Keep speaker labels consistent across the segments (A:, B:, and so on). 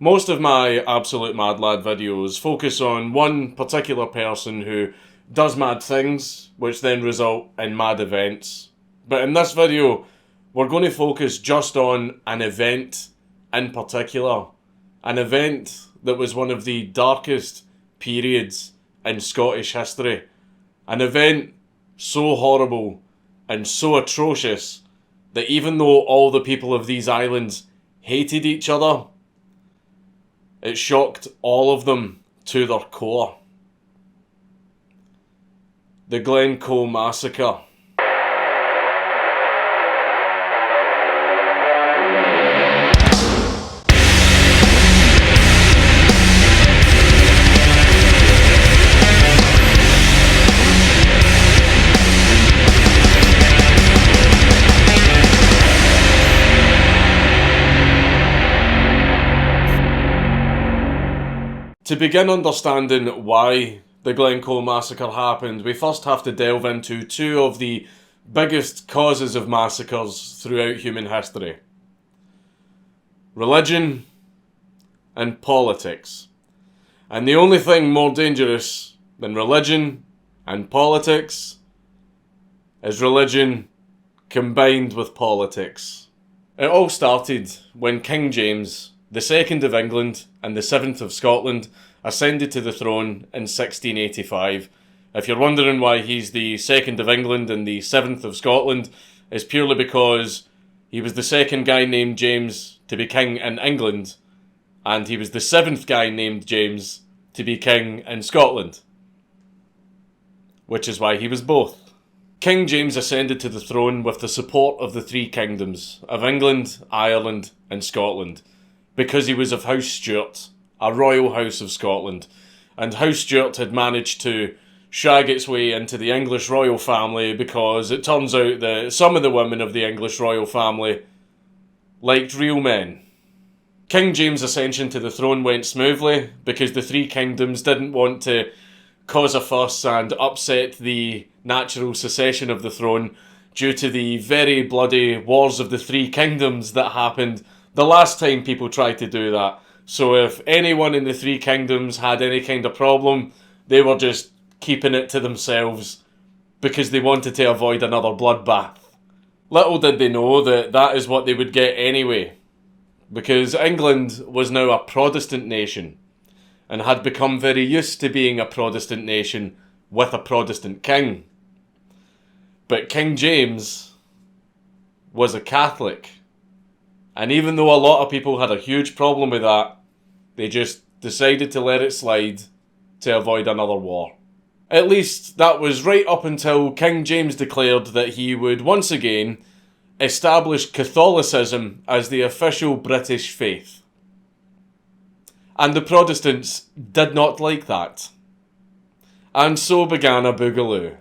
A: Most of my Absolute Mad Lad videos focus on one particular person who does mad things, which then result in mad events. But in this video, we're going to focus just on an event in particular. An event that was one of the darkest periods in Scottish history. An event so horrible and so atrocious that even though all the people of these islands hated each other, it shocked all of them to their core. The Glencoe Massacre. To begin understanding why the Glencoe Massacre happened, we first have to delve into two of the biggest causes of massacres throughout human history. Religion and politics. And the only thing more dangerous than religion and politics is religion combined with politics. It all started when King James, the 2nd of England and the 7th of Scotland, ascended to the throne in 1685. If you're wondering why he's the 2nd of England and the 7th of Scotland, it's purely because he was the second guy named James to be king in England, and he was the 7th guy named James to be king in Scotland. Which is why he was both. King James ascended to the throne with the support of the three kingdoms of England, Ireland and Scotland, because he was of House Stuart, a royal house of Scotland, and House Stuart had managed to shag its way into the English royal family because it turns out that some of the women of the English royal family liked real men. King James' ascension to the throne went smoothly because the three kingdoms didn't want to cause a fuss and upset the natural succession of the throne due to the very bloody Wars of the Three Kingdoms that happened the last time people tried to do that. So if anyone in the three kingdoms had any kind of problem, they were just keeping it to themselves because they wanted to avoid another bloodbath. Little did they know that that is what they would get anyway, because England was now a Protestant nation and had become very used to being a Protestant nation with a Protestant king. But King James was a Catholic. And even though a lot of people had a huge problem with that, they just decided to let it slide to avoid another war. At least that was right up until King James declared that he would once again establish Catholicism as the official British faith. And the Protestants did not like that. And so began a boogaloo.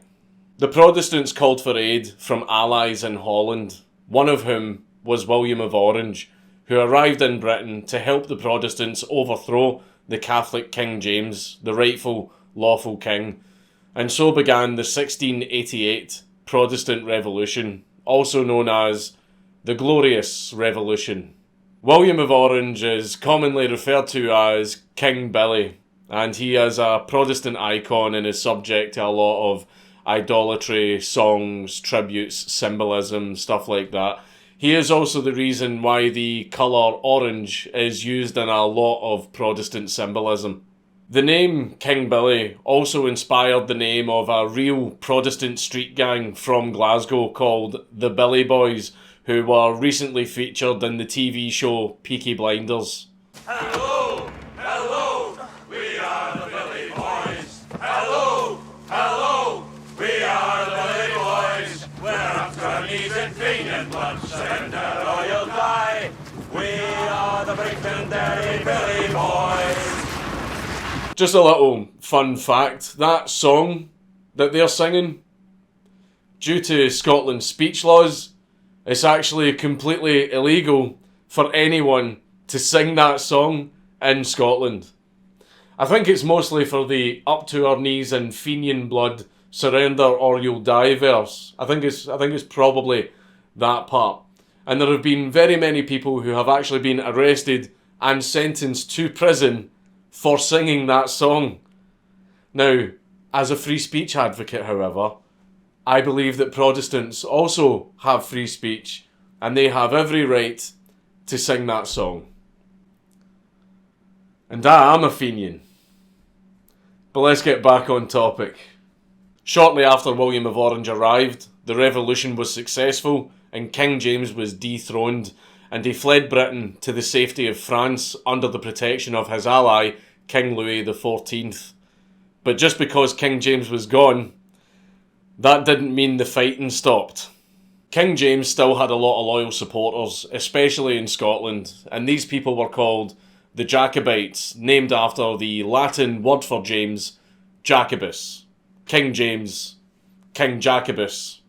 A: The Protestants called for aid from allies in Holland, one of whom was William of Orange, who arrived in Britain to help the Protestants overthrow the Catholic King James, the rightful, lawful king, and so began the 1688 Protestant Revolution, also known as the Glorious Revolution. William of Orange is commonly referred to as King Billy, and he is a Protestant icon and is subject to a lot of idolatry, songs, tributes, symbolism, stuff like that. He is also the reason why the colour orange is used in a lot of Protestant symbolism. The name King Billy also inspired the name of a real Protestant street gang from Glasgow called the Billy Boys, who were recently featured in the TV show Peaky Blinders.
B: Hello, hello, we are the Billy Boys. Hello, hello, we are the Billy Boys. We're after meat and green and lunch and a royal die. We are the Brighton Derry Billy Boys.
A: Just a little fun fact, that song that they're singing, due to Scotland's speech laws, it's actually completely illegal for anyone to sing that song in Scotland. I think it's mostly for the up to our knees in Fenian blood, surrender or you'll die verse. I think it's probably that part. And there have been very many people who have actually been arrested and sentenced to prison for singing that song. Now, as a free speech advocate, however, I believe that Protestants also have free speech and they have every right to sing that song. And I am a Fenian. But let's get back on topic. Shortly after William of Orange arrived, the revolution was successful and King James was dethroned, and he fled Britain to the safety of France under the protection of his ally, King Louis XIV. But just because King James was gone, that didn't mean the fighting stopped. King James still had a lot of loyal supporters, especially in Scotland, and these people were called the Jacobites, named after the Latin word for James, Jacobus. King James, King Jacobus,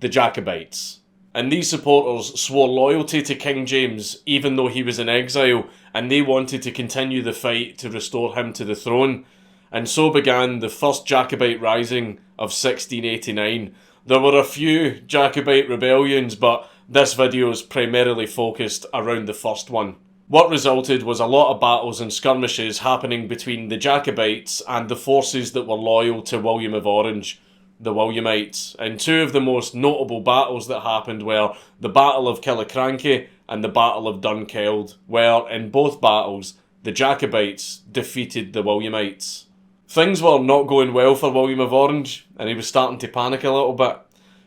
A: the Jacobites. And these supporters swore loyalty to King James even though he was in exile, and they wanted to continue the fight to restore him to the throne. And so began the first Jacobite rising of 1689. There were a few Jacobite rebellions, but this video is primarily focused around the first one. What resulted was a lot of battles and skirmishes happening between the Jacobites and the forces that were loyal to William of Orange, the Williamites. And two of the most notable battles that happened were the Battle of Killiecrankie and the Battle of Dunkeld, where in both battles the Jacobites defeated the Williamites. Things were not going well for William of Orange, and he was starting to panic a little bit,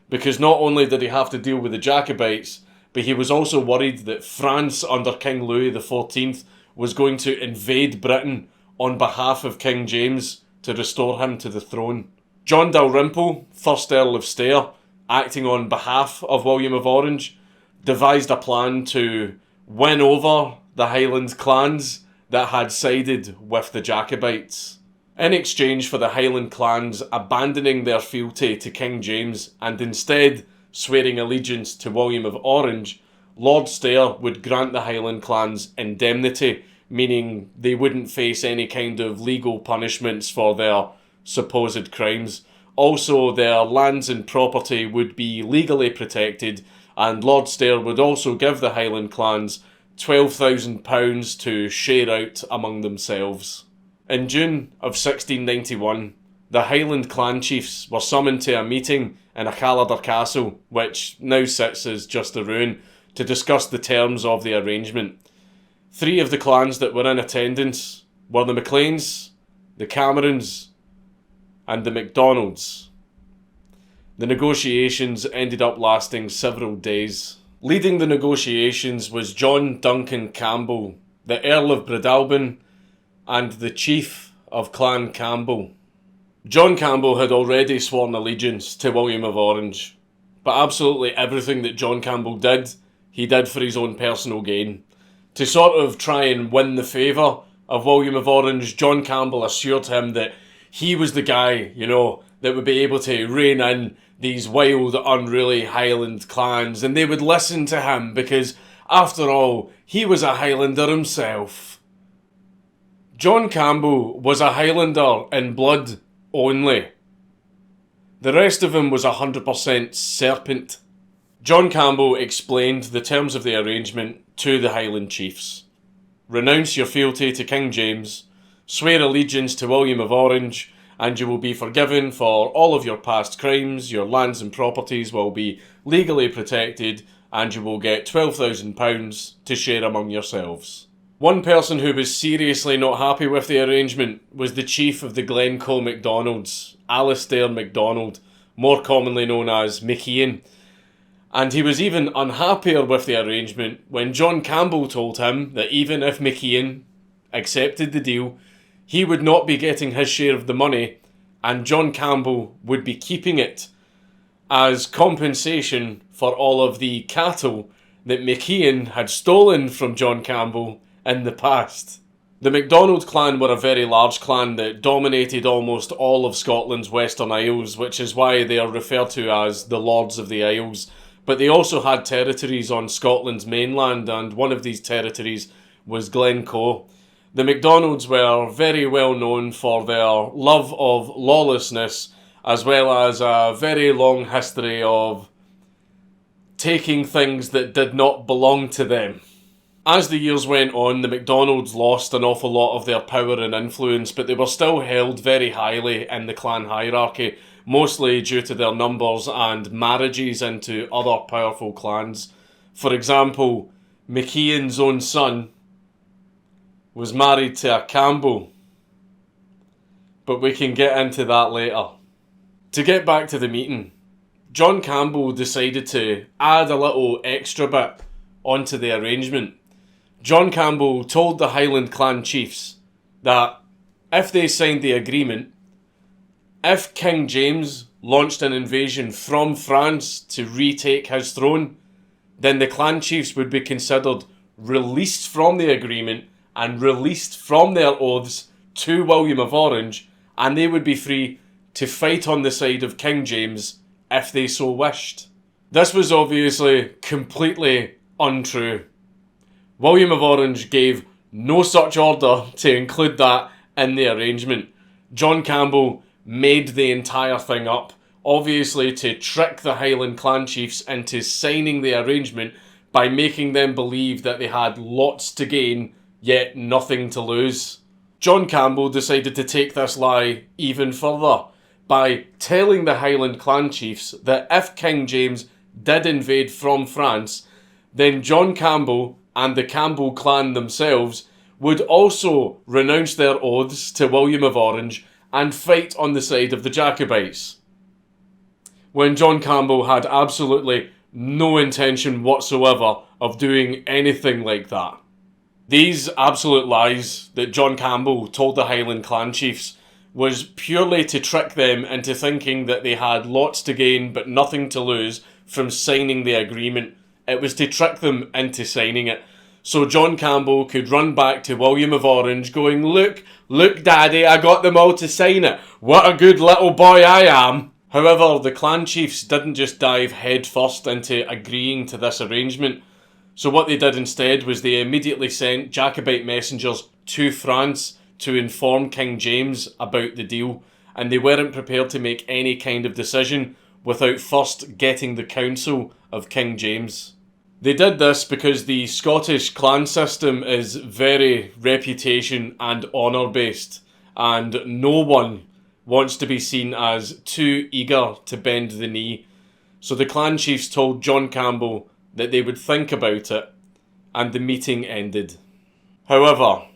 A: because not only did he have to deal with the Jacobites, but he was also worried that France under King Louis XIV was going to invade Britain on behalf of King James to restore him to the throne. John Dalrymple, 1st Earl of Stair, acting on behalf of William of Orange, devised a plan to win over the Highland clans that had sided with the Jacobites. In exchange for the Highland clans abandoning their fealty to King James and instead swearing allegiance to William of Orange, Lord Stair would grant the Highland clans indemnity, meaning they wouldn't face any kind of legal punishments for their supposed crimes. Also, their lands and property would be legally protected, and Lord Stair would also give the Highland clans £12,000 to share out among themselves. In June of 1691, the Highland clan chiefs were summoned to a meeting in Achalader Castle, which now sits as just a ruin, to discuss the terms of the arrangement. Three of the clans that were in attendance were the MacLeans, the Camerons, and the MacDonalds. The negotiations ended up lasting several days. Leading the negotiations was John Duncan Campbell, the Earl of Breadalbane, and the chief of Clan Campbell. John Campbell had already sworn allegiance to William of Orange, but absolutely everything that John Campbell did, he did for his own personal gain. To sort of try and win the favour of William of Orange, John Campbell assured him that he was the guy, that would be able to rein in these wild, unruly Highland clans, and they would listen to him because, after all, he was a Highlander himself. John Campbell was a Highlander in blood only. The rest of him was 100% serpent. John Campbell explained the terms of the arrangement to the Highland chiefs. Renounce your fealty to King James, swear allegiance to William of Orange, and you will be forgiven for all of your past crimes. Your lands and properties will be legally protected, and you will get £12,000 to share among yourselves. One person who was seriously not happy with the arrangement was the chief of the Glencoe MacDonalds, Alistair MacDonald, more commonly known as MacIan. And he was even unhappier with the arrangement when John Campbell told him that even if MacIan accepted the deal, he would not be getting his share of the money, and John Campbell would be keeping it as compensation for all of the cattle that MacIan had stolen from John Campbell in the past. The MacDonald clan were a very large clan that dominated almost all of Scotland's Western Isles, which is why they are referred to as the Lords of the Isles. But they also had territories on Scotland's mainland, and one of these territories was Glencoe. The MacDonalds were very well known for their love of lawlessness, as well as a very long history of taking things that did not belong to them. As the years went on, the MacDonalds lost an awful lot of their power and influence, but they were still held very highly in the clan hierarchy, mostly due to their numbers and marriages into other powerful clans. For example, McKeon's own son was married to a Campbell, but we can get into that later. To get back to the meeting, John Campbell decided to add a little extra bit onto the arrangement. John Campbell told the Highland clan chiefs that if they signed the agreement, if King James launched an invasion from France to retake his throne, then the clan chiefs would be considered released from the agreement and released from their oaths to William of Orange, and they would be free to fight on the side of King James if they so wished. This was obviously completely untrue. William of Orange gave no such order to include that in the arrangement. John Campbell made the entire thing up, obviously to trick the Highland clan chiefs into signing the arrangement by making them believe that they had lots to gain, yet nothing to lose. John Campbell decided to take this lie even further by telling the Highland clan chiefs that if King James did invade from France, then John Campbell and the Campbell clan themselves would also renounce their oaths to William of Orange and fight on the side of the Jacobites, when John Campbell had absolutely no intention whatsoever of doing anything like that. These absolute lies that John Campbell told the Highland clan chiefs was purely to trick them into thinking that they had lots to gain but nothing to lose from signing the agreement. It was to trick them into signing it, so John Campbell could run back to William of Orange going, Look, Daddy, I got them all to sign it. What a good little boy I am." However, the clan chiefs didn't just dive headfirst into agreeing to this arrangement. So what they did instead was they immediately sent Jacobite messengers to France to inform King James about the deal, and they weren't prepared to make any kind of decision without first getting the counsel of King James. They did this because the Scottish clan system is very reputation and honour based, and no one wants to be seen as too eager to bend the knee. So the clan chiefs told John Campbell that they would think about it, and the meeting ended. However,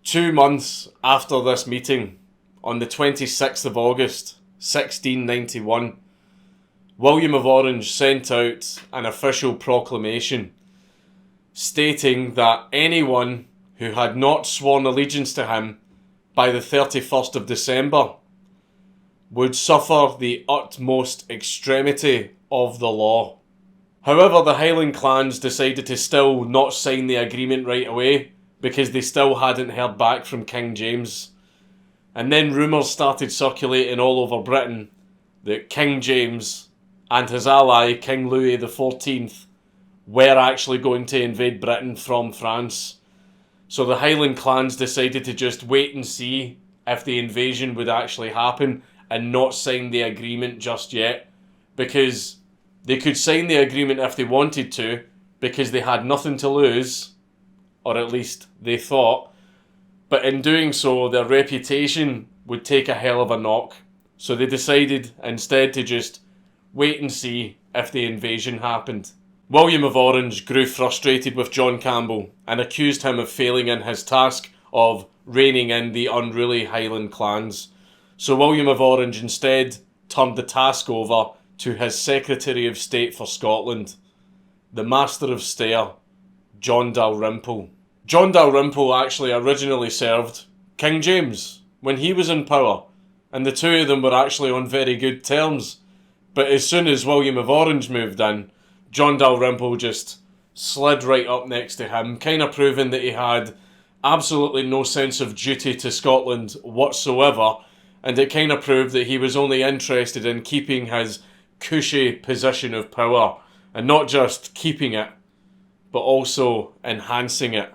A: 2 months after this meeting, on the 26th of August, 1691, William of Orange sent out an official proclamation stating that anyone who had not sworn allegiance to him by the 31st of December would suffer the utmost extremity of the law. However, the Highland clans decided to still not sign the agreement right away because they still hadn't heard back from King James. And then rumours started circulating all over Britain that King James and his ally King Louis XIV were actually going to invade Britain from France. So the Highland clans decided to just wait and see if the invasion would actually happen and not sign the agreement just yet, because they could sign the agreement if they wanted to because they had nothing to lose, or at least they thought, but in doing so their reputation would take a hell of a knock. So they decided instead to just wait and see if the invasion happened. William of Orange grew frustrated with John Campbell and accused him of failing in his task of reining in the unruly Highland clans. So William of Orange instead turned the task over to his Secretary of State for Scotland, the Master of Stair, John Dalrymple. John Dalrymple actually originally served King James when he was in power, and the two of them were actually on very good terms. But as soon as William of Orange moved in, John Dalrymple just slid right up next to him, kind of proving that he had absolutely no sense of duty to Scotland whatsoever, and it kind of proved that he was only interested in keeping his cushy position of power, and not just keeping it, but also enhancing it.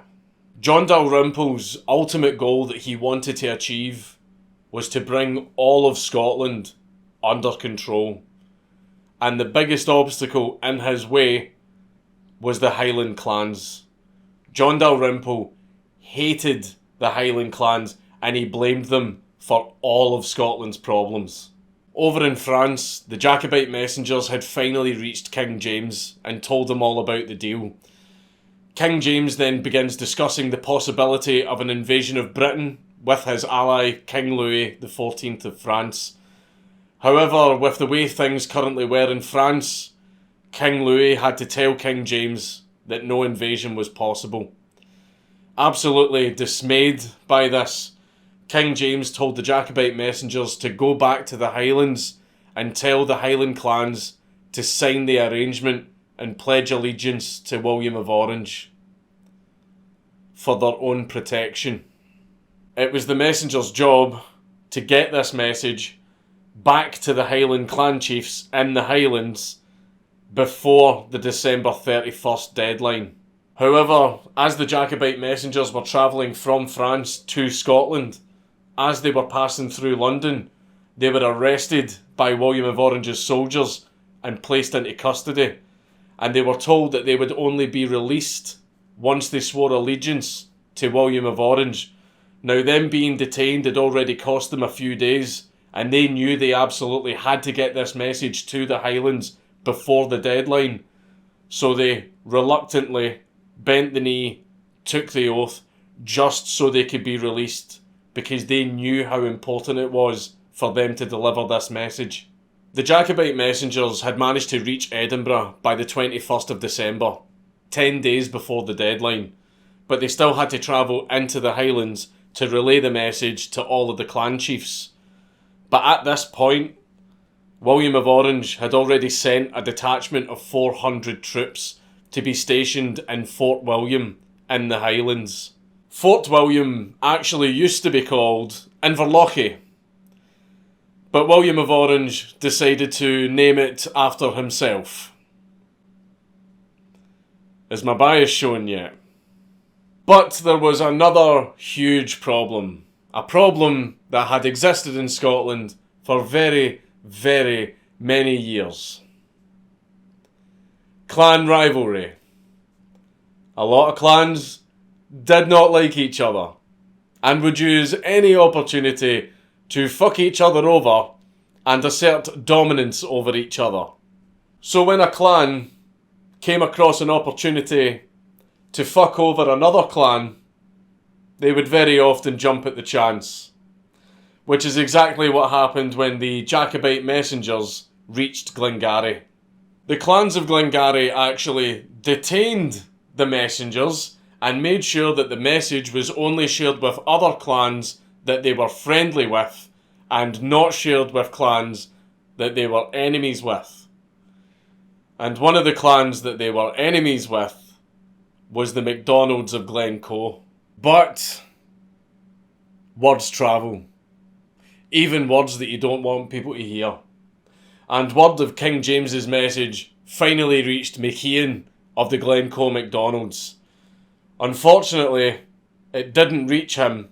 A: John Dalrymple's ultimate goal that he wanted to achieve was to bring all of Scotland under control. And the biggest obstacle in his way was the Highland clans. John Dalrymple hated the Highland clans and he blamed them for all of Scotland's problems. Over in France, the Jacobite messengers had finally reached King James and told him all about the deal. King James then begins discussing the possibility of an invasion of Britain with his ally King Louis XIV of France. However, with the way things currently were in France, King Louis had to tell King James that no invasion was possible. Absolutely dismayed by this, King James told the Jacobite messengers to go back to the Highlands and tell the Highland clans to sign the arrangement and pledge allegiance to William of Orange for their own protection. It was the messenger's job to get this message back to the Highland clan chiefs in the Highlands before the December 31st deadline. However, as the Jacobite messengers were travelling from France to Scotland, as they were passing through London, they were arrested by William of Orange's soldiers and placed into custody, and they were told that they would only be released once they swore allegiance to William of Orange. Now, them being detained had already cost them a few days, and they knew they absolutely had to get this message to the Highlands before the deadline, so they reluctantly bent the knee, took the oath, just so they could be released, because they knew how important it was for them to deliver this message. The Jacobite messengers had managed to reach Edinburgh by the 21st of December, 10 days before the deadline, but they still had to travel into the Highlands to relay the message to all of the clan chiefs. But at this point, William of Orange had already sent a detachment of 400 troops to be stationed in Fort William in the Highlands. Fort William actually used to be called Inverlochy, but William of Orange decided to name it after himself. Is my bias shown yet? But there was another huge problem. A problem that had existed in Scotland for very, very many years. Clan rivalry. A lot of clans did not like each other and would use any opportunity to fuck each other over and assert dominance over each other. So when a clan came across an opportunity to fuck over another clan, they would very often jump at the chance. Which is exactly what happened when the Jacobite messengers reached Glengarry. The clans of Glengarry actually detained the messengers and made sure that the message was only shared with other clans that they were friendly with and not shared with clans that they were enemies with. And one of the clans that they were enemies with was the MacDonalds of Glencoe. But words travel. Even words that you don't want people to hear. And word of King James's message finally reached MacIan of the Glencoe MacDonalds. Unfortunately, it didn't reach him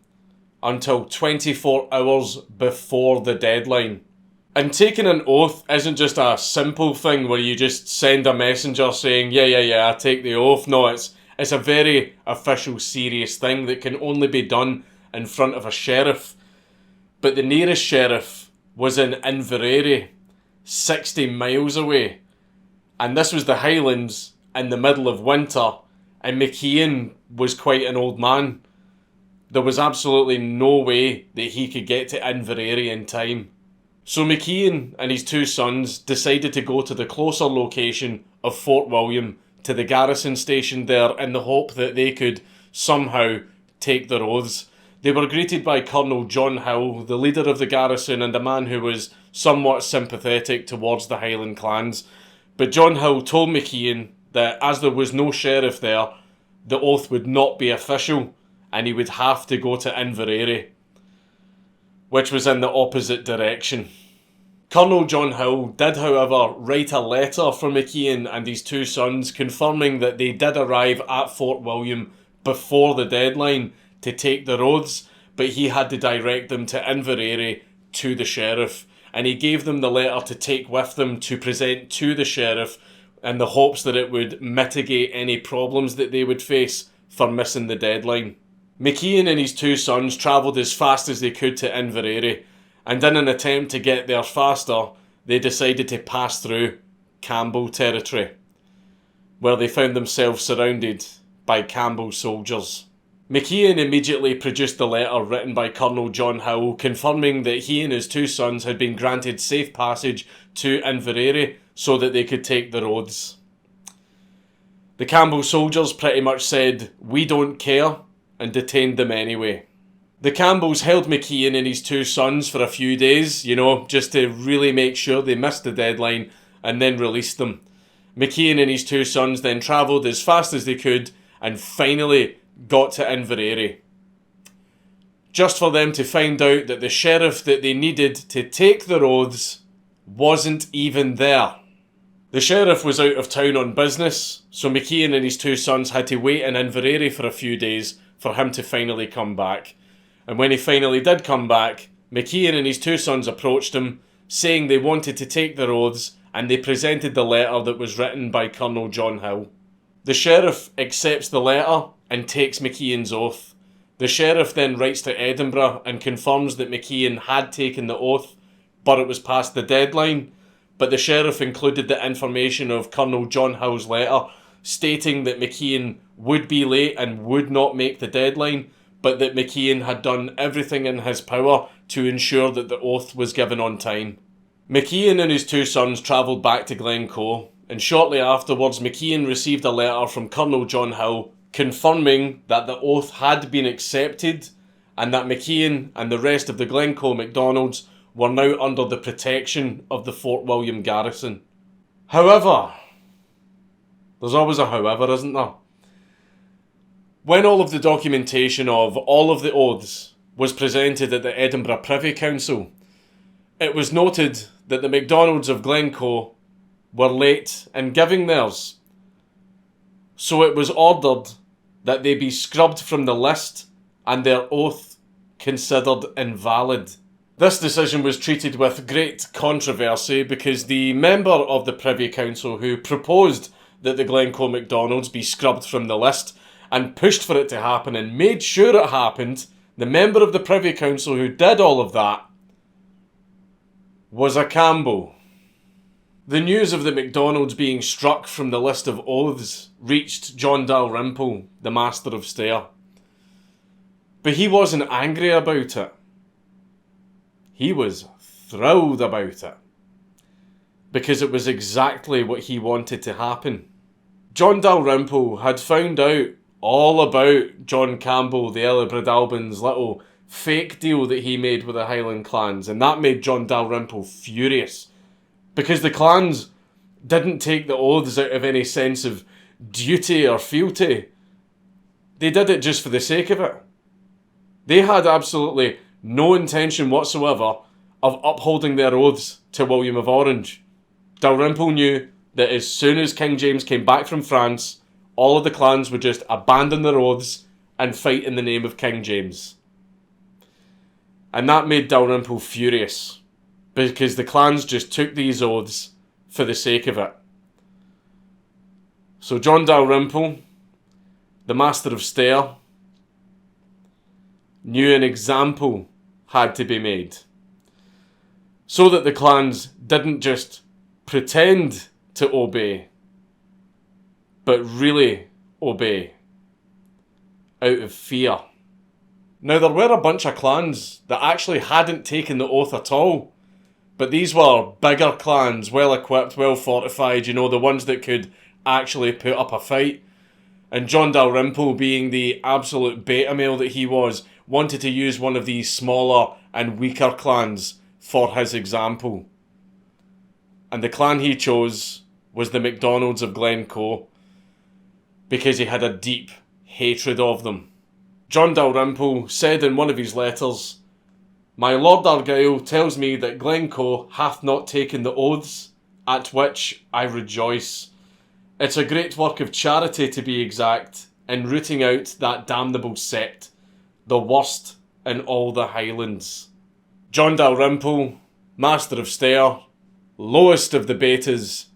A: until 24 hours before the deadline. And taking an oath isn't just a simple thing where you just send a messenger saying, yeah, I take the oath. No, it's a very official, serious thing that can only be done in front of a sheriff. But the nearest sheriff was in Inveraray, 60 miles away. And this was the Highlands in the middle of winter, and MacIan was quite an old man. There was absolutely no way that he could get to Inveraray in time. So MacIan and his two sons decided to go to the closer location of Fort William, to the garrison station there, in the hope that they could somehow take their oaths. They were greeted by Colonel John Hill, the leader of the garrison and a man who was somewhat sympathetic towards the Highland clans. But John Hill told MacIan that as there was no sheriff there, the oath would not be official and he would have to go to Inveraray, which was in the opposite direction. Colonel John Hill did, however, write a letter for MacIan and his two sons confirming that they did arrive at Fort William before the deadline to take their oaths, but he had to direct them to Inveraray to the sheriff, and he gave them the letter to take with them to present to the sheriff in the hopes that it would mitigate any problems that they would face for missing the deadline. MacIan and his two sons travelled as fast as they could to Inverary, and in an attempt to get there faster, they decided to pass through Campbell territory, where they found themselves surrounded by Campbell soldiers. MacIan immediately produced the letter written by Colonel John Howe confirming that he and his two sons had been granted safe passage to Inverary so that they could take the roads. The Campbell soldiers pretty much said, "We don't care," and detained them anyway. The Campbells held MacIan and his two sons for a few days, just to really make sure they missed the deadline, and then released them. MacIan and his two sons then travelled as fast as they could and finally got to Inverary, just for them to find out that the sheriff that they needed to take their oaths wasn't even there. The sheriff was out of town on business, so MacIan and his two sons had to wait in Inverary for a few days for him to finally come back. And when he finally did come back, MacIan and his two sons approached him, saying they wanted to take their oaths, and they presented the letter that was written by Colonel John Hill. The sheriff accepts the letter and takes MacIan's oath. The sheriff then writes to Edinburgh and confirms that MacIan had taken the oath, but it was past the deadline. But the sheriff included the information of Colonel John Hill's letter, stating that MacIan would be late and would not make the deadline, but that MacIan had done everything in his power to ensure that the oath was given on time. MacIan and his two sons travelled back to Glencoe, and shortly afterwards MacIan received a letter from Colonel John Hill confirming that the oath had been accepted and that MacIan and the rest of the Glencoe MacDonalds were now under the protection of the Fort William garrison. However, there's always a however, isn't there? When all of the documentation of all of the oaths was presented at the Edinburgh Privy Council, it was noted that the MacDonalds of Glencoe were late in giving theirs. So it was ordered that they be scrubbed from the list and their oath considered invalid. This decision was treated with great controversy because the member of the Privy Council who proposed that the Glencoe MacDonalds be scrubbed from the list and pushed for it to happen and made sure it happened, the member of the Privy Council who did all of that was a Campbell. The news of the MacDonalds being struck from the list of oaths reached John Dalrymple, the Master of Stair. But he wasn't angry about it. He was thrilled about it. Because it was exactly what he wanted to happen. John Dalrymple had found out all about John Campbell, the Early Breadalbane's little fake deal that he made with the Highland clans, and that made John Dalrymple furious. Because the clans didn't take the oaths out of any sense of duty or fealty. They did it just for the sake of it. They had absolutely no intention whatsoever of upholding their oaths to William of Orange. Dalrymple knew that as soon as King James came back from France, all of the clans would just abandon their oaths and fight in the name of King James. And that made Dalrymple furious, because the clans just took these oaths for the sake of it. So John Dalrymple, the Master of Stair, knew an example had to be made, so that the clans didn't just pretend to obey, but really obey, out of fear. Now there were a bunch of clans that actually hadn't taken the oath at all, but these were bigger clans, well equipped, well fortified, the ones that could actually put up a fight. And John Dalrymple, being the absolute beta male that he was, wanted to use one of these smaller and weaker clans for his example. And the clan he chose was the MacDonalds of Glencoe, because he had a deep hatred of them. John Dalrymple said in one of his letters, "My Lord Argyle tells me that Glencoe hath not taken the oaths, at which I rejoice. It's a great work of charity, to be exact, in rooting out that damnable sect, the worst in all the Highlands." John Dalrymple, Master of Stair, lowest of the betas,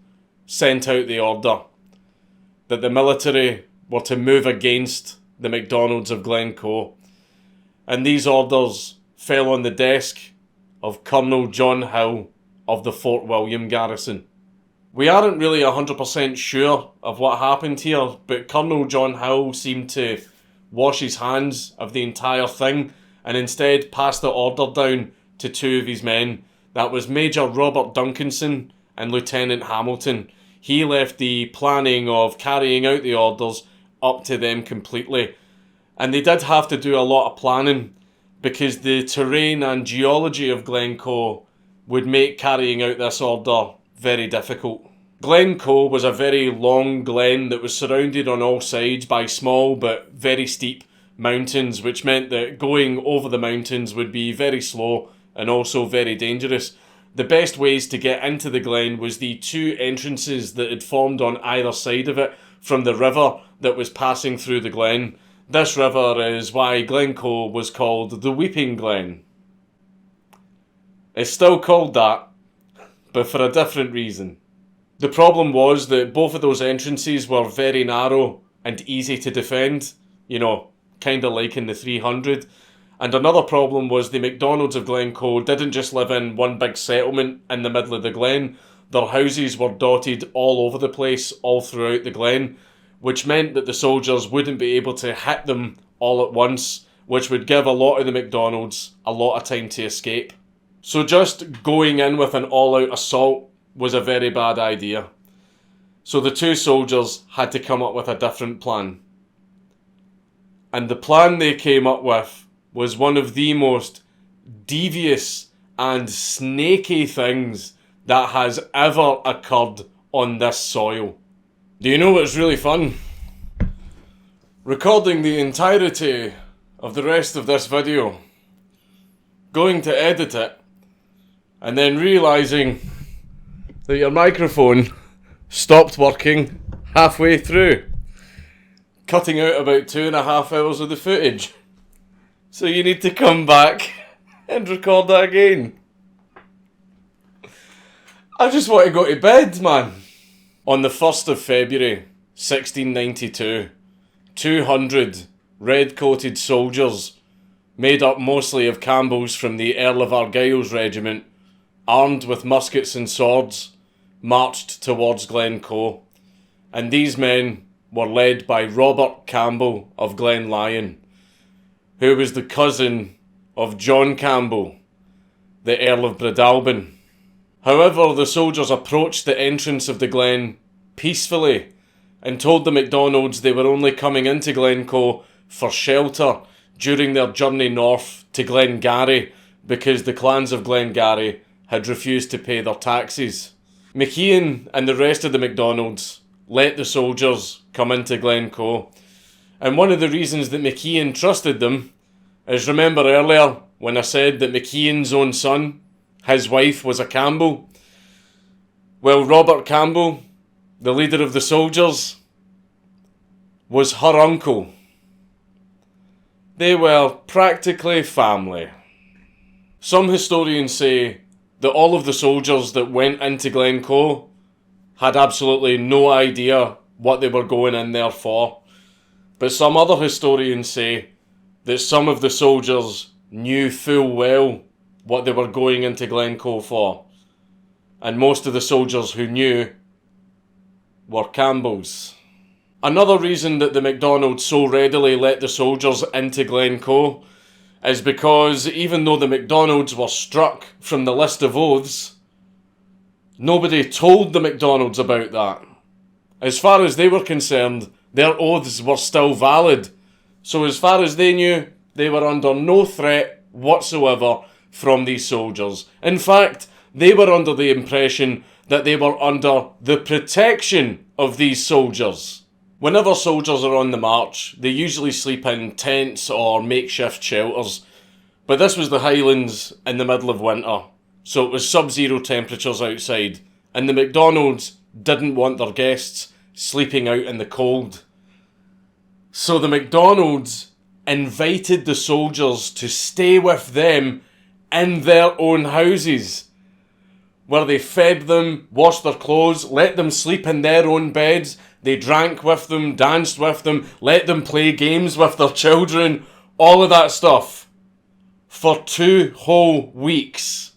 A: sent out the order that the military were to move against the MacDonalds of Glencoe, and these orders fell on the desk of Colonel John Howe of the Fort William garrison. We aren't really 100% sure of what happened here, but Colonel John Howe seemed to wash his hands of the entire thing and instead passed the order down to two of his men. That was Major Robert Duncanson and Lieutenant Hamilton. He left the planning of carrying out the orders up to them completely. And they did have to do a lot of planning because the terrain and geology of Glencoe would make carrying out this order very difficult. Glencoe was a very long glen that was surrounded on all sides by small but very steep mountains, which meant that going over the mountains would be very slow and also very dangerous. The best ways to get into the glen was the two entrances that had formed on either side of it from the river that was passing through the glen. This river is why Glencoe was called the Weeping Glen. It's still called that, but for a different reason. The problem was that both of those entrances were very narrow and easy to defend, kinda like in the 300. And another problem was the MacDonalds of Glencoe didn't just live in one big settlement in the middle of the glen. Their houses were dotted all over the place, all throughout the glen, which meant that the soldiers wouldn't be able to hit them all at once, which would give a lot of the MacDonalds a lot of time to escape. So just going in with an all-out assault was a very bad idea. So the two soldiers had to come up with a different plan. And the plan they came up with was one of the most devious and snaky things that has ever occurred on this soil. Do you know what's really fun? Recording the entirety of the rest of this video, going to edit it, and then realising that your microphone stopped working halfway through, cutting out about 2.5 hours of the footage. So you need to come back and record that again. I just want to go to bed, man. On the 1st of February, 1692, 200 red-coated soldiers, made up mostly of Campbells from the Earl of Argyll's regiment, armed with muskets and swords, marched towards Glencoe, and these men were led by Robert Campbell of Glenlyon, who was the cousin of John Campbell, the Earl of Breadalbane. However, the soldiers approached the entrance of the glen peacefully and told the MacDonalds they were only coming into Glencoe for shelter during their journey north to Glengarry because the clans of Glengarry had refused to pay their taxes. MacIan and the rest of the MacDonalds let the soldiers come into Glencoe, and one of the reasons that MacIan trusted them is, remember earlier when I said that MacIan's own son, his wife, was a Campbell? Well, Robert Campbell, the leader of the soldiers, was her uncle. They were practically family. Some historians say that all of the soldiers that went into Glencoe had absolutely no idea what they were going in there for. But some other historians say that some of the soldiers knew full well what they were going into Glencoe for. And most of the soldiers who knew were Campbells. Another reason that the MacDonalds so readily let the soldiers into Glencoe is because even though the MacDonalds were struck from the list of oaths, nobody told the MacDonalds about that. As far as they were concerned, their oaths were still valid. So as far as they knew, they were under no threat whatsoever from these soldiers. In fact, they were under the impression that they were under the protection of these soldiers. Whenever soldiers are on the march, they usually sleep in tents or makeshift shelters. But this was the Highlands in the middle of winter, so it was sub-zero temperatures outside, and the MacDonalds didn't want their guests sleeping out in the cold. So the MacDonalds invited the soldiers to stay with them in their own houses, where they fed them, washed their clothes, let them sleep in their own beds, They drank with them, danced with them, let them play games with their children, all of that stuff. For 2 whole weeks.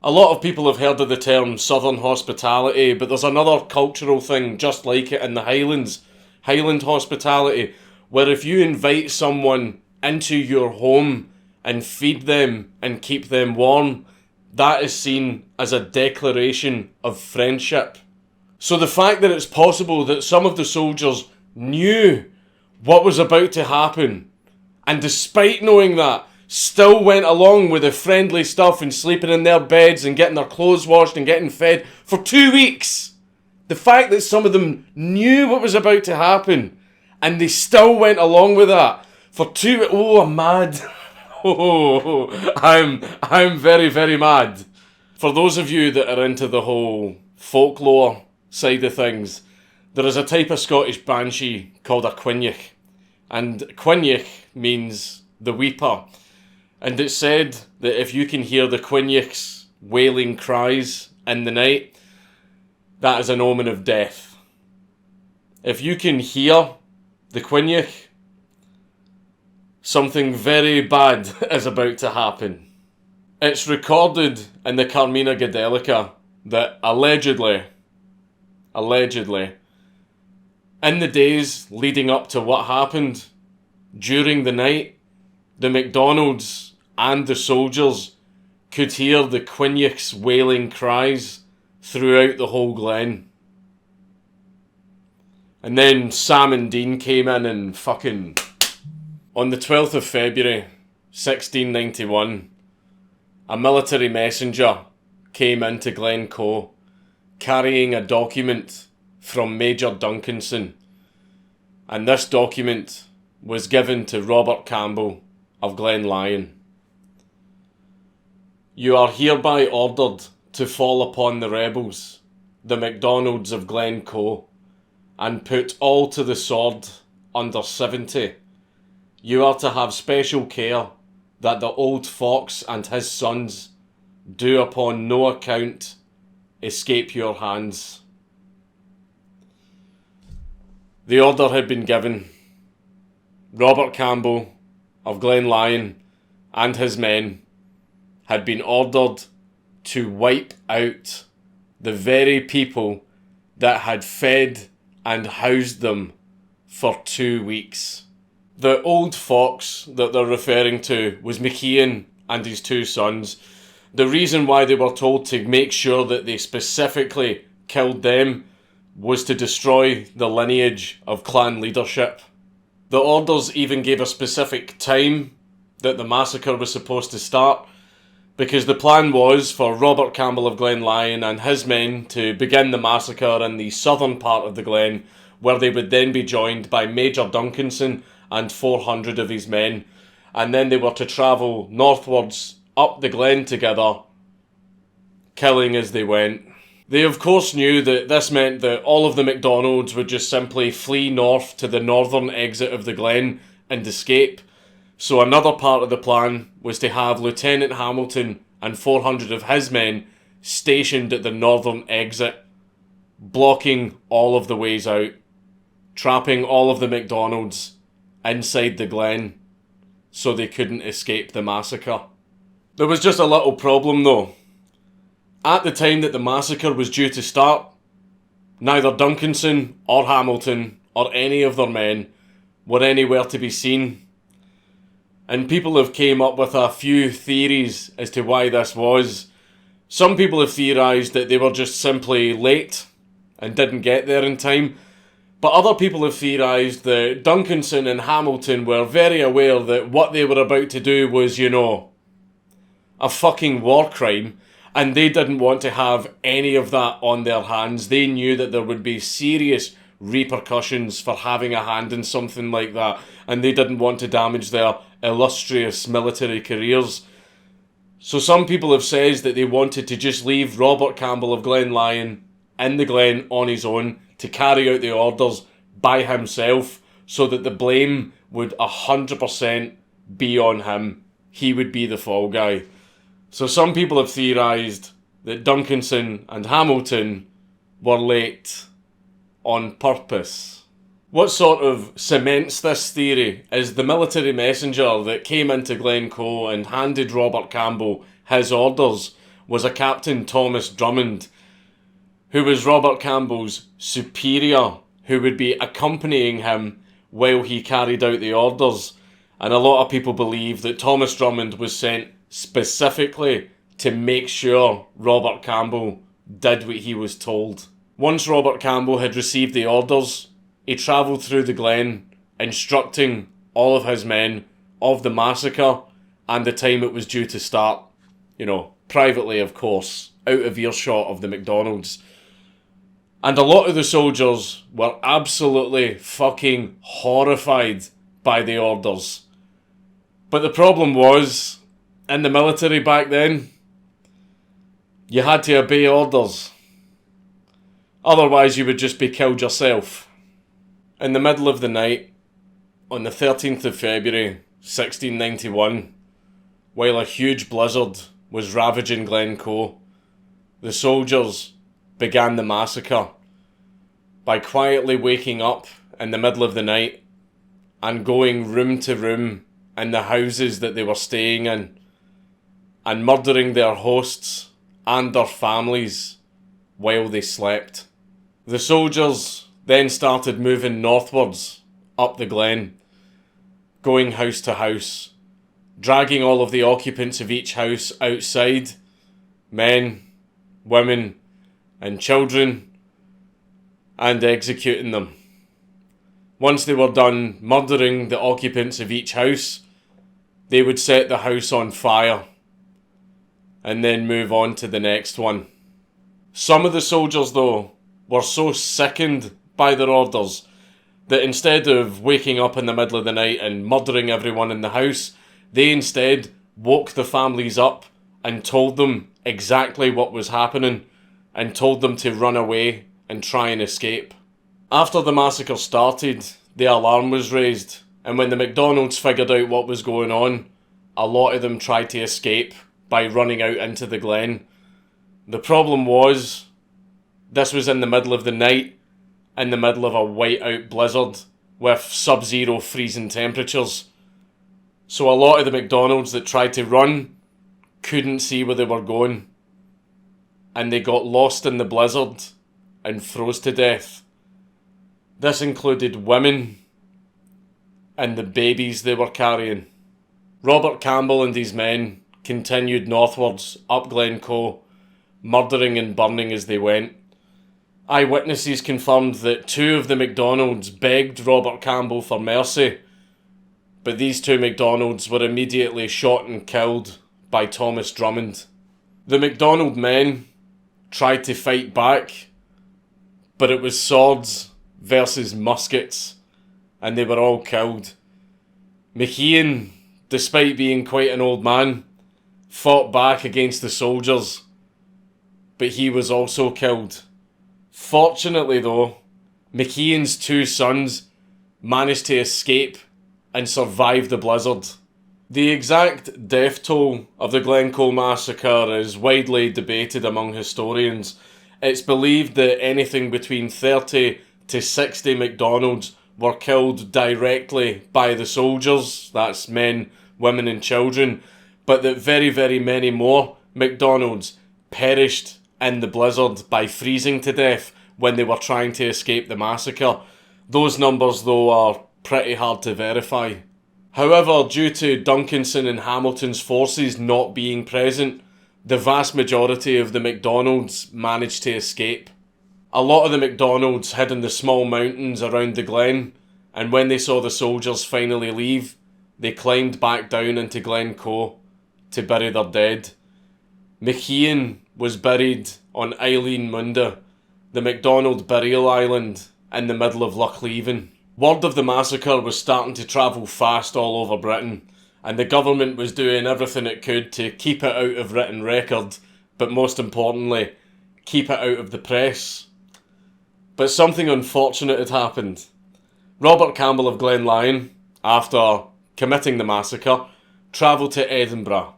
A: A lot of people have heard of the term Southern hospitality, but there's another cultural thing just like it in the Highlands. Highland hospitality, where if you invite someone into your home and feed them and keep them warm, that is seen as a declaration of friendship. So the fact that it's possible that some of the soldiers knew what was about to happen, and despite knowing that, still went along with the friendly stuff and sleeping in their beds and getting their clothes washed and getting fed for 2 weeks. The fact that some of them knew what was about to happen and they still went along with that for 2... Oh, I'm mad. Oh, I'm very, very mad. For those of you that are into the whole folklore side of things, there is a type of Scottish banshee called a quinniach. And quinniach means the weeper. And it's said that if you can hear the quinniach's wailing cries in the night, that is an omen of death. If you can hear the quinniach, something very bad is about to happen. It's recorded in the Carmina Gadelica that allegedly, in the days leading up to what happened, during the night, the MacDonalds and the soldiers could hear the quinniach's wailing cries throughout the whole glen. And then Sam and Dean came in and fucking... On the 12th of February, 1691, a military messenger came into Glencoe carrying a document from Major Duncanson. And this document was given to Robert Campbell of Glenlyon. You are hereby ordered to fall upon the rebels, the MacDonalds of Glencoe, and put all to the sword under 70. You are to have special care that the old fox and his sons do upon no account escape your hands. The order had been given. Robert Campbell of Glenlyon and his men had been ordered to wipe out the very people that had fed and housed them for 2 weeks. The old fox that they're referring to was McKeon and his 2 sons. The reason why they were told to make sure that they specifically killed them was to destroy the lineage of clan leadership. The orders even gave a specific time that the massacre was supposed to start, because the plan was for Robert Campbell of Glenlyon and his men to begin the massacre in the southern part of the glen, where they would then be joined by Major Duncanson and 400 of his men, and then they were to travel northwards up the glen together, killing as they went. They of course knew that this meant that all of the MacDonalds would just simply flee north to the northern exit of the glen and escape. So another part of the plan was to have Lieutenant Hamilton and 400 of his men stationed at the northern exit, blocking all of the ways out, trapping all of the MacDonalds inside the glen so they couldn't escape the massacre. There was just a little problem though. At the time that the massacre was due to start, neither Duncanson or Hamilton or any of their men were anywhere to be seen. And people have came up with a few theories as to why this was. Some people have theorised that they were just simply late and didn't get there in time. But other people have theorised that Duncanson and Hamilton were very aware that what they were about to do was, a fucking war crime. And they didn't want to have any of that on their hands. They knew that there would be serious repercussions for having a hand in something like that. And they didn't want to damage their illustrious military careers. So some people have said that they wanted to just leave Robert Campbell of Glenlyon in the glen on his own to carry out the orders by himself, so that the blame would 100% be on him. He would be the fall guy. So some people have theorised that Duncanson and Hamilton were late on purpose. What sort of cements this theory is the military messenger that came into Glencoe and handed Robert Campbell his orders was a Captain Thomas Drummond, who was Robert Campbell's superior, who would be accompanying him while he carried out the orders. And a lot of people believe that Thomas Drummond was sent specifically to make sure Robert Campbell did what he was told. Once Robert Campbell had received the orders, he travelled through the glen, instructing all of his men of the massacre and the time it was due to start. Privately, of course, out of earshot of the MacDonalds. And a lot of the soldiers were absolutely fucking horrified by the orders. But the problem was, in the military back then, you had to obey orders. Otherwise you would just be killed yourself. In the middle of the night, on the 13th of February, 1691, while a huge blizzard was ravaging Glencoe, the soldiers began the massacre by quietly waking up in the middle of the night and going room to room in the houses that they were staying in and murdering their hosts and their families while they slept. The soldiers then started moving northwards up the glen, going house to house, dragging all of the occupants of each house outside, men, women, and children, and executing them. Once they were done murdering the occupants of each house, they would set the house on fire and then move on to the next one. Some of the soldiers, though, were so sickened by their orders that instead of waking up in the middle of the night and murdering everyone in the house, they instead woke the families up and told them exactly what was happening and told them to run away and try and escape. After the massacre started, the alarm was raised, and when the MacDonalds figured out what was going on, a lot of them tried to escape by running out into the glen. The problem was, this was in the middle of the night, in the middle of a white-out blizzard with sub-zero freezing temperatures. So a lot of the MacDonalds that tried to run couldn't see where they were going, and they got lost in the blizzard and froze to death. This included women and the babies they were carrying. Robert Campbell and his men continued northwards up Glencoe, murdering and burning as they went. Eyewitnesses confirmed that 2 of the MacDonalds begged Robert Campbell for mercy, but these 2 MacDonalds were immediately shot and killed by Thomas Drummond. The MacDonald men tried to fight back, but it was swords versus muskets, and they were all killed. McKean, despite being quite an old man, fought back against the soldiers, but he was also killed. Fortunately though, McKean's 2 sons managed to escape and survive the blizzard. The exact death toll of the Glencoe Massacre is widely debated among historians. It's believed that anything between 30 to 60 MacDonalds were killed directly by the soldiers, that's men, women and children, but that very, very many more MacDonalds perished in the blizzard by freezing to death when they were trying to escape the massacre. Those numbers, though, are pretty hard to verify. However, due to Duncanson and Hamilton's forces not being present, the vast majority of the MacDonalds managed to escape. A lot of the MacDonalds hid in the small mountains around the glen, and when they saw the soldiers finally leave, they climbed back down into Glencoe to bury their dead. McKean was buried on Eileen Munda, the MacDonald burial island in the middle of Loch Leven. Word of the massacre was starting to travel fast all over Britain, and the government was doing everything it could to keep it out of written record, but most importantly, keep it out of the press. But something unfortunate had happened. Robert Campbell of Glenlyon, after committing the massacre, travelled to Edinburgh,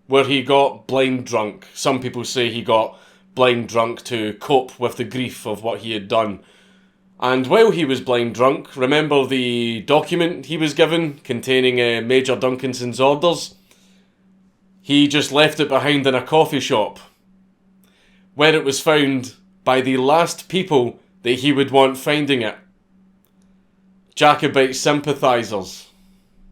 A: where he got blind drunk. Some people say he got blind drunk to cope with the grief of what he had done. And while he was blind drunk, remember the document he was given containing Major Duncanson's orders? He just left it behind in a coffee shop, where it was found by the last people that he would want finding it. Jacobite sympathisers.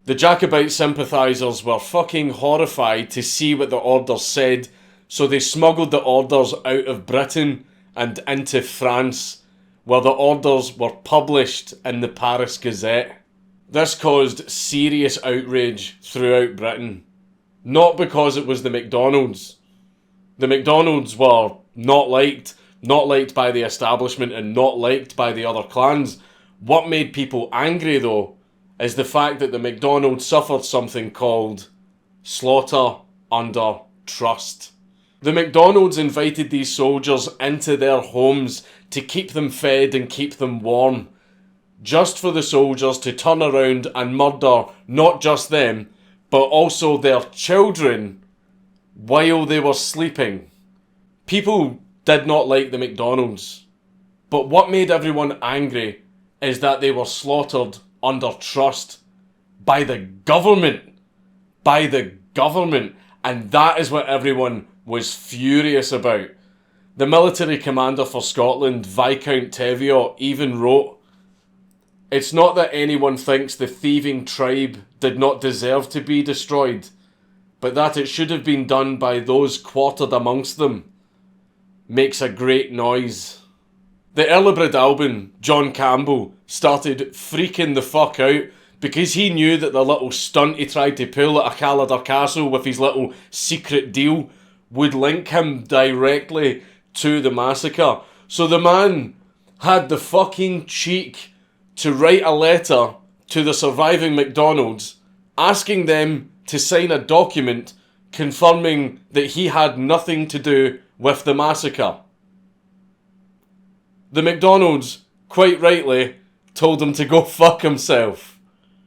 A: The Jacobite sympathisers were fucking horrified to see what the orders said, so they smuggled the orders out of Britain and into France, where the orders were published in the Paris Gazette. This caused serious outrage throughout Britain. Not because it was the MacDonalds. The MacDonalds were not liked by the establishment and not liked by the other clans. What made people angry though is the fact that the MacDonalds suffered something called slaughter under trust. The MacDonalds invited these soldiers into their homes to keep them fed and keep them warm, just for the soldiers to turn around and murder not just them, but also their children while they were sleeping. People did not like the MacDonalds, but what made everyone angry is that they were slaughtered under trust by the government. By the government. And that is what everyone was furious about. The military commander for Scotland, Viscount Teviot, even wrote, "It's not that anyone thinks the thieving tribe did not deserve to be destroyed, but that it should have been done by those quartered amongst them. Makes a great noise." The Elibrid Alban, John Campbell, started freaking the fuck out because he knew that the little stunt he tried to pull at Callidor Castle with his little secret deal would link him directly to the massacre. So the man had the fucking cheek to write a letter to the surviving MacDonalds asking them to sign a document confirming that he had nothing to do with the massacre. The MacDonalds, quite rightly, told him to go fuck himself.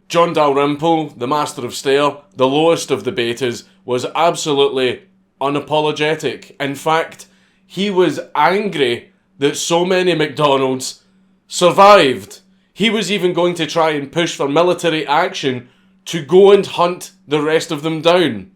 A: John Dalrymple, the Master of Stair, the lowest of the betas, was absolutely unapologetic. In fact, he was angry that so many MacDonalds survived. He was even going to try and push for military action to go and hunt the rest of them down.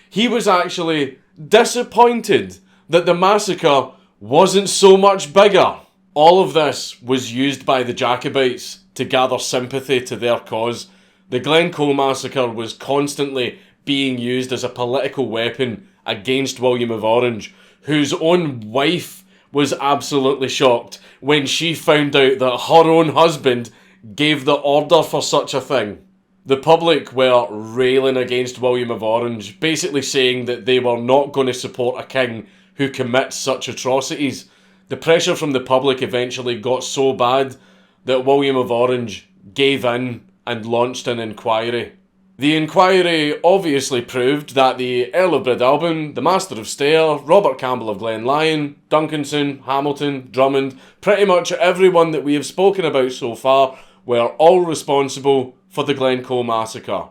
A: He was actually disappointed that the massacre wasn't so much bigger. All of this was used by the Jacobites to gather sympathy to their cause. The Glencoe Massacre was constantly being used as a political weapon against William of Orange, whose own wife was absolutely shocked when she found out that her own husband gave the order for such a thing. The public were railing against William of Orange, basically saying that they were not going to support a king who commits such atrocities. The pressure from the public eventually got so bad that William of Orange gave in and launched an inquiry. The inquiry obviously proved that the Earl of Breadalbane, the Master of Stair, Robert Campbell of Glenlyon, Duncanson, Hamilton, Drummond, pretty much everyone that we have spoken about so far were all responsible for the Glencoe Massacre.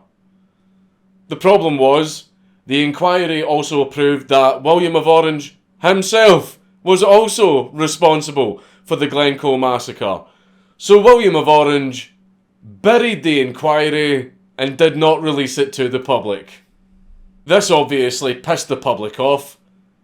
A: The problem was, the inquiry also proved that William of Orange himself was also responsible for the Glencoe Massacre. So William of Orange buried the inquiry and did not release it to the public. This obviously pissed the public off,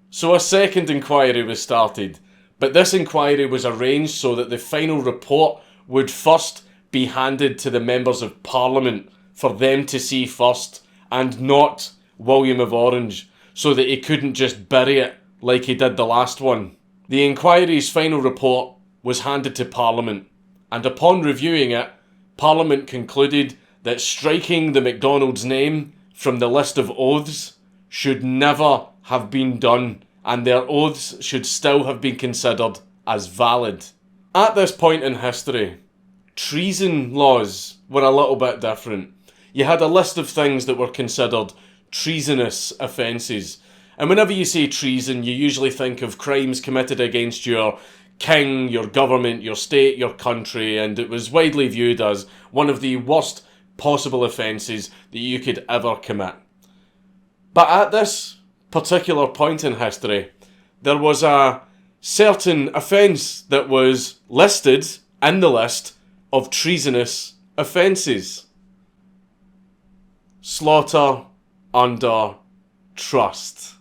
A: so a second inquiry was started, but this inquiry was arranged so that the final report would first be handed to the members of Parliament for them to see first, and not William of Orange, so that he couldn't just bury it like he did the last one. The inquiry's final report was handed to Parliament, and upon reviewing it, Parliament concluded that striking the MacDonald's name from the list of oaths should never have been done, and their oaths should still have been considered as valid. At this point in history, treason laws were a little bit different. You had a list of things that were considered treasonous offences. And whenever you say treason, you usually think of crimes committed against your king, your government, your state, your country, and it was widely viewed as one of the worst possible offences that you could ever commit. But at this particular point in history, there was a certain offence that was listed in the list of treasonous offences. Slaughter under trust.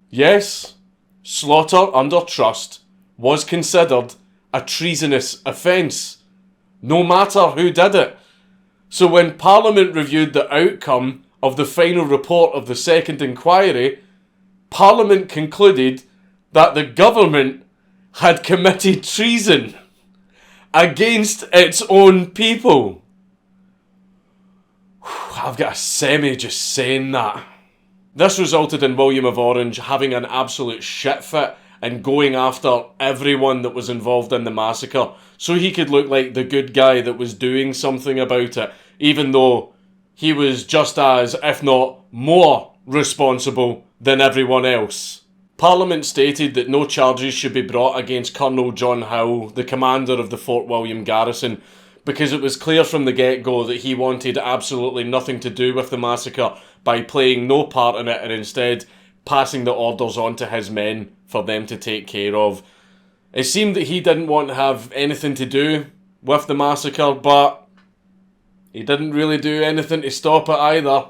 A: Yes, slaughter under trust was considered a treasonous offence, no matter who did it. So when Parliament reviewed the outcome of the final report of the second inquiry, Parliament concluded that the government had committed treason against its own people. I've got a semi just saying that. This resulted in William of Orange having an absolute shit fit and going after everyone that was involved in the massacre so he could look like the good guy that was doing something about it, even though he was just as, if not more, responsible than everyone else. Parliament stated that no charges should be brought against Colonel John Howe, the commander of the Fort William garrison, because it was clear from the get-go that he wanted absolutely nothing to do with the massacre by playing no part in it and instead passing the orders on to his men for them to take care of. It seemed that he didn't want to have anything to do with the massacre, but he didn't really do anything to stop it either.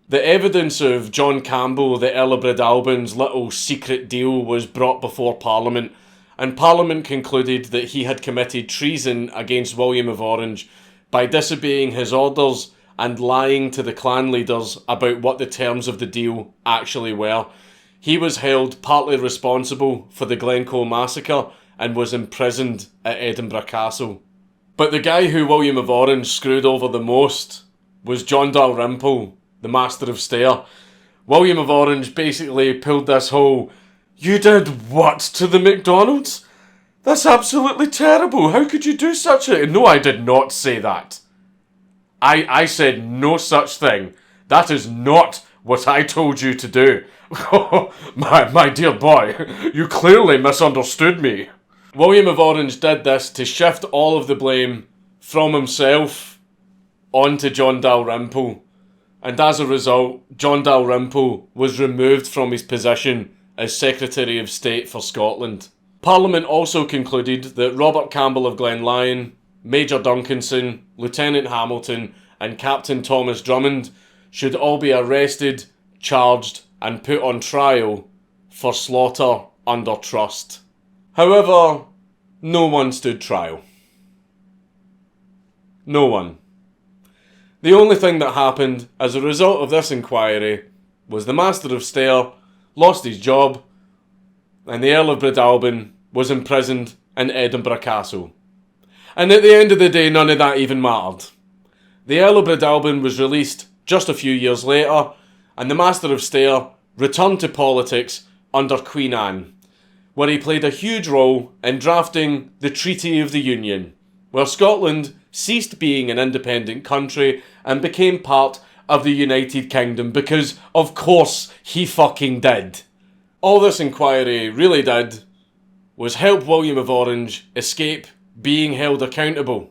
A: The evidence of John Campbell, the Earl of Breadalbane's little secret deal was brought before Parliament, and Parliament concluded that he had committed treason against William of Orange by disobeying his orders and lying to the clan leaders about what the terms of the deal actually were. He was held partly responsible for the Glencoe Massacre and was imprisoned at Edinburgh Castle. But the guy who William of Orange screwed over the most was John Dalrymple, the Master of Stair. William of Orange basically pulled this whole, "You did what to the MacDonalds? That's absolutely terrible. How could you do such a..." No, I did not say that. I said no such thing. That is not what I told you to do. my dear boy, you clearly misunderstood me. William of Orange did this to shift all of the blame from himself onto John Dalrymple. And as a result, John Dalrymple was removed from his position as Secretary of State for Scotland. Parliament also concluded that Robert Campbell of Glenlyon, Major Duncanson, Lieutenant Hamilton, and Captain Thomas Drummond should all be arrested, charged, and put on trial for slaughter under trust. However, no one stood trial. No one. The only thing that happened as a result of this inquiry was the Master of Stair lost his job and the Earl of Breadalbane was imprisoned in Edinburgh Castle. And at the end of the day, none of that even mattered. The Earl of Breadalbane was released just a few years later, and the Master of Stair returned to politics under Queen Anne, where he played a huge role in drafting the Treaty of the Union, where Scotland ceased being an independent country and became part of the United Kingdom, because of course he fucking did. All this inquiry really did was help William of Orange escape being held accountable.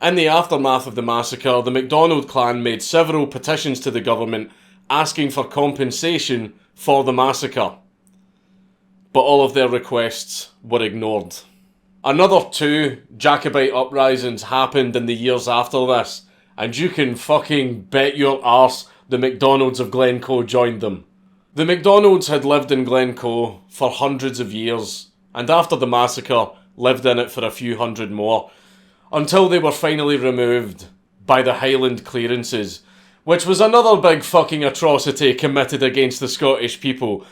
A: In the aftermath of the massacre, the MacDonald clan made several petitions to the government asking for compensation for the massacre, but all of their requests were ignored. Another 2 Jacobite uprisings happened in the years after this, and you can fucking bet your arse the MacDonalds of Glencoe joined them. The MacDonalds had lived in Glencoe for hundreds of years, and after the massacre lived in it for a few hundred more, until they were finally removed by the Highland clearances, which was another big fucking atrocity committed against the Scottish people.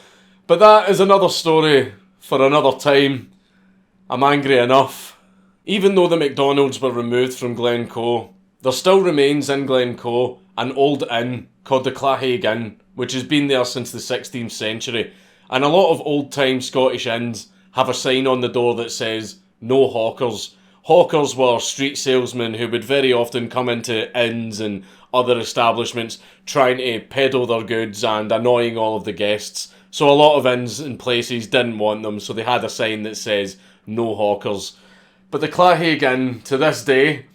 A: But that is another story for another time. I'm angry enough. Even though the MacDonalds were removed from Glencoe, there still remains in Glencoe an old inn called the Clahaig Inn, which has been there since the 16th century, and a lot of old-time Scottish inns have a sign on the door that says, "No hawkers." Hawkers were street salesmen who would very often come into inns and other establishments trying to peddle their goods and annoying all of the guests. So a lot of inns and places didn't want them, so they had a sign that says, "No hawkers." But the Clahaig Inn, to this day,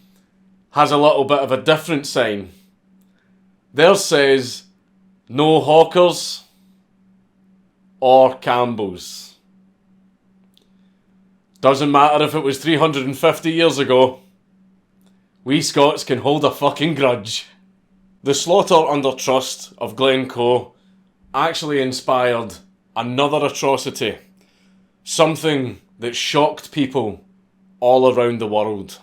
A: has a little bit of a different sign. Theirs says, "No hawkers or Campbells." Doesn't matter if it was 350 years ago. We Scots can hold a fucking grudge. The slaughter under trust of Glencoe actually inspired another atrocity. Something that shocked people all around the world.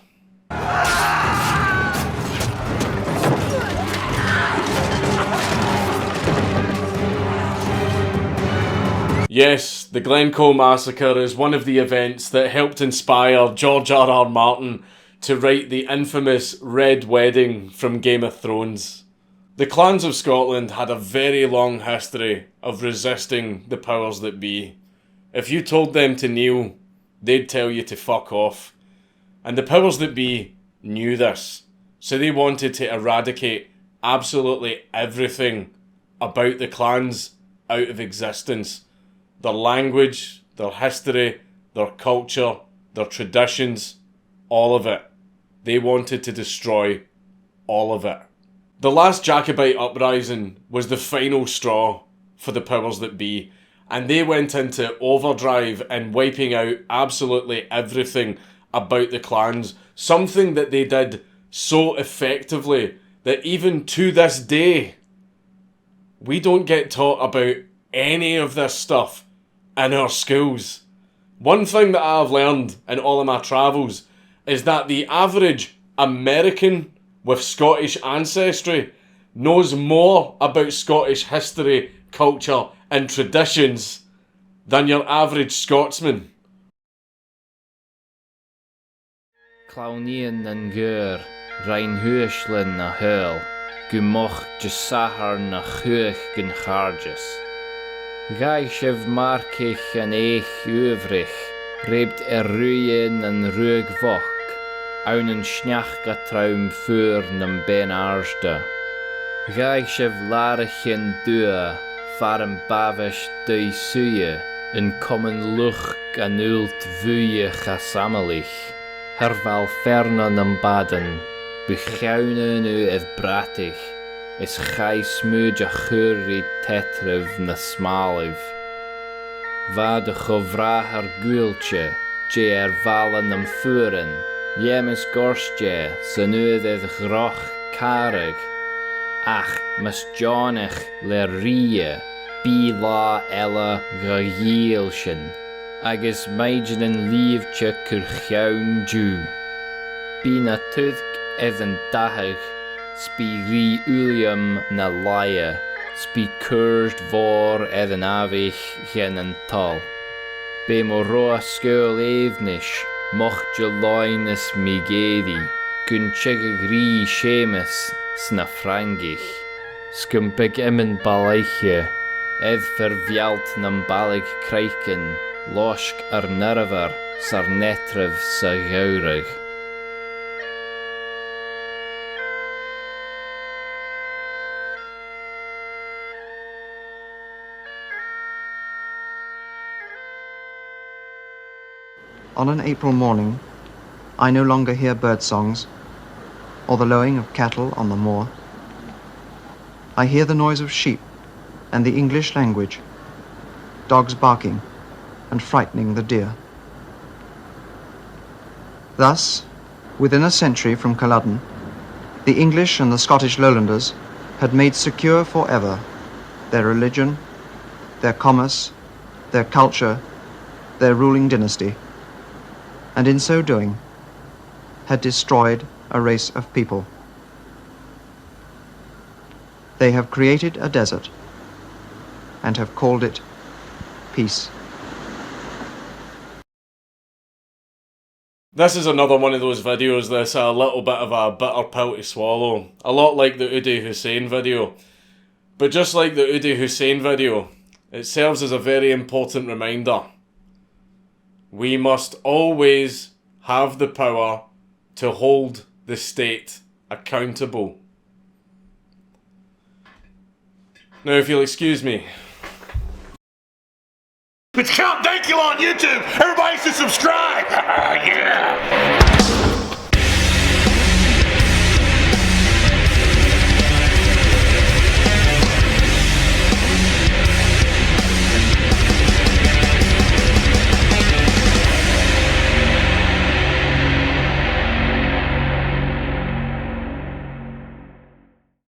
A: Yes, the Glencoe Massacre is one of the events that helped inspire George R.R. Martin to write the infamous Red Wedding from Game of Thrones. The clans of Scotland had a very long history of resisting the powers that be. If you told them to kneel, they'd tell you to fuck off. And the powers that be knew this, so they wanted to eradicate absolutely everything about the clans out of existence. Their language, their history, their culture, their traditions, all of it. They wanted to destroy all of it. The last Jacobite uprising was the final straw for the powers that be, and they went into overdrive in wiping out absolutely everything about the clans, something that they did so effectively that even to this day, we don't get taught about any of this stuff in our schools. One thing that I've learned in all of my travels is that the average American with Scottish ancestry knows more about Scottish history, culture and traditions than your average Scotsman.
C: Clownian and Gur, Rein Huislin na Hurl, Gumoch Jesahar na Chuch Gun Charges. Gai Shiv Markich and Eich Uvrich, Rebt Ruyen and Rug Voch, Aunen Schnach Gatraum Fur nam Ben Arsda. Gai Shiv Larichin Dua, Farm Bavish Dui Suye, in Common Luch Ganult Vuye Chasamalich. Herval Ferna nam Baden, Buchaunen u ev Bratig, is Gai Smuj a Churi Tetriv na Smaliv. Va de Govraher Gultje, Je Valen nam Furen, Jemes Gorstje, Sanuid ev Groch Karig. Ach, mas Johnich le Rie, Bi la Ella Gajielsjen, agus meidjen en liefje kurchaun Jew. Bi na Tudk ev en Dahig, Spi ri Ulium na Laie, Spi kurst vor ev en Avich gen en Tal. Be moroa skul evnish, mocht je loines migedi, kun chegig ri Seamus, sna Frangich. Skumpig emmen baleiche, ev vervialt nam balig krijken, losk nerver, sar netrev sa gaurig.
D: On an April morning, I no longer hear bird songs or the lowing of cattle on the moor. I hear the noise of sheep and the English language, dogs barking and frightening the deer. Thus, within a century from Culloden, the English and the Scottish Lowlanders had made secure forever their religion, their commerce, their culture, their ruling dynasty, and in so doing, had destroyed a race of people. They have created a desert and have called it peace.
A: This is another one of those videos that's a little bit of a bitter pill to swallow. A lot like the Uday Hussein video. But just like the Uday Hussein video, it serves as a very important reminder. We must always have the power to hold the state accountable. Now, if you'll excuse me.
B: It's Count Dankula on YouTube. Everybody should subscribe. Yeah.